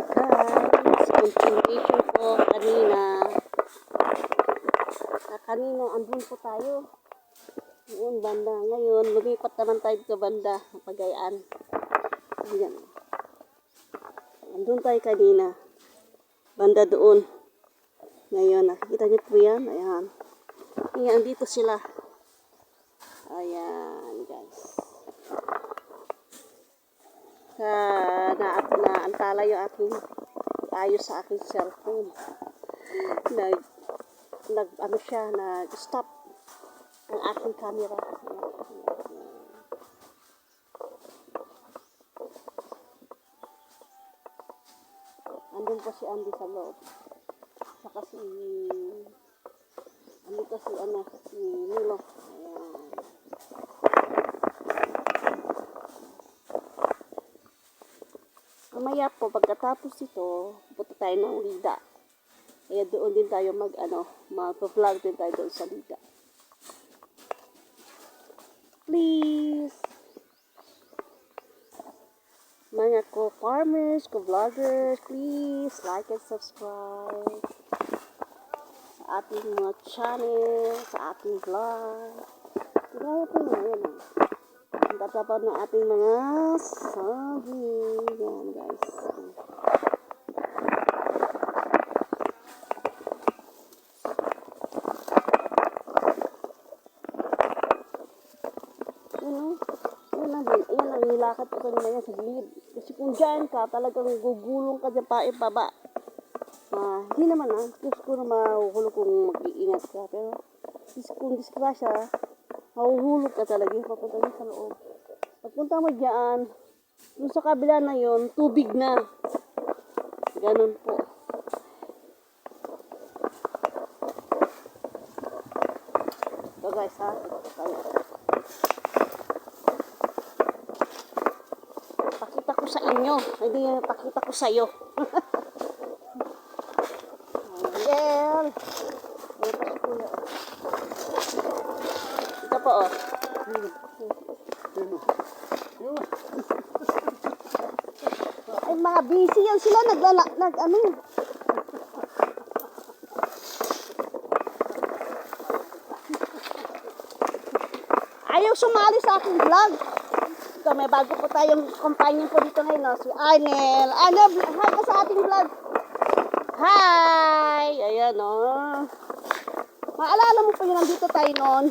Guys, continuation po kanina. Kanina andun po tayo. Noon banda. Ngayon, lumipat naman tayo sa banda. Pagayaan. Ayan. Andun tayo kanina. Banda doon. Ngayon, nakikita niyo po yan. Ayan. Ayan, dito sila. Ayan, guys. Naantala yung aking ayos sa aking cellphone. Nag-stop ang aking camera. Andun po si Andy sa loob. Saka si Milo. Ayan. Mamaya po, pagkatapos ito, punta tayo ng Lida. Kaya doon din tayo mag-vlog din tayo doon sa Lida. Please! Mga co-farmers, co-vloggers, please like and subscribe sa ating mga channel, sa ating vlog. Kaya po yan. Ang tatapad ng ating mga saging. Yan guys. Ayan ang nilakad ko kanina yan sa gilid. Kasi kung dyan ka, talagang gugulong ka dyan pababa. Hindi naman Diyos ko na mahuhulog kung mag-iingat ka. Pero kung disgrasya, mahuhulog ka talaga. Papunta mo sa loob. Pagpunta mo dyan, dun sa kabila na yon, tubig na. Ganun po. So guys tayo. Pakita ko sa inyo, hindi pakita ko sa iyo. Ayan. Ito po Ay mga busy yan sila ayaw sumali sa aking vlog. May bago po tayong companion po dito ngayon, si Arnel. Arnel, hi ka sa ating vlog. Hi! Ayan Maalala mo pa yun, nandito tayo noon.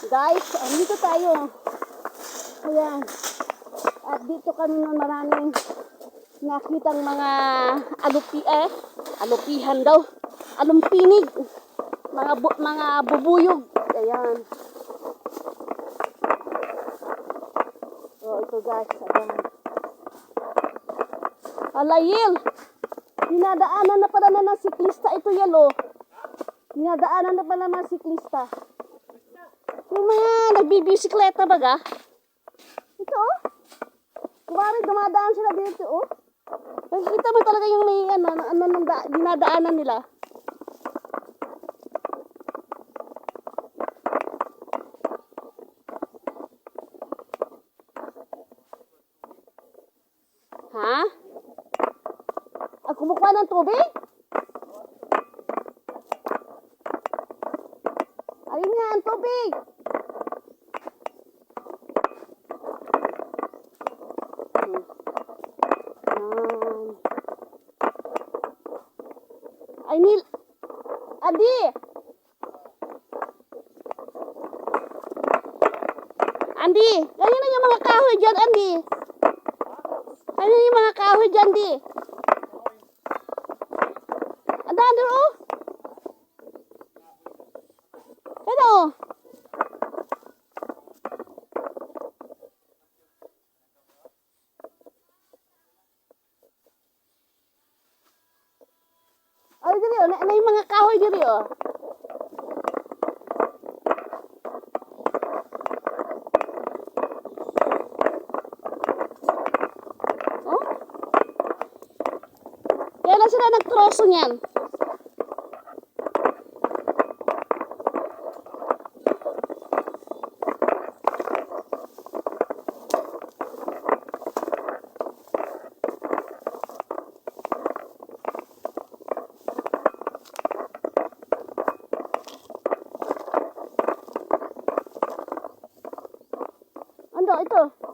Guys, nandito tayo. Ayan. At dito kami noon maraming nakitang mga alupihan daw. Alumpinig. Mga bubuyog. Ayan. So, ito guys, ayan. Alayil! Dinadaanan na pala ng siklista ito yelo. Dinadaanan na pala ng siklista. Yung mga nagbibisikleta baga. Ito Kumari dumadaan sila dito Nakikita mo talaga yung may dinadaanan nila. Ha? Kumukuha ng tubig? Ayun nga, ang tubig. Andy, ganyan na yung mga kahoy dyan, Andy. Ganyan yung mga kahoy dyan, Andy. Andaan Ano? Ay, diri na yung mga kahoy diri Kailan sila nagtroso niyan? banda, ito.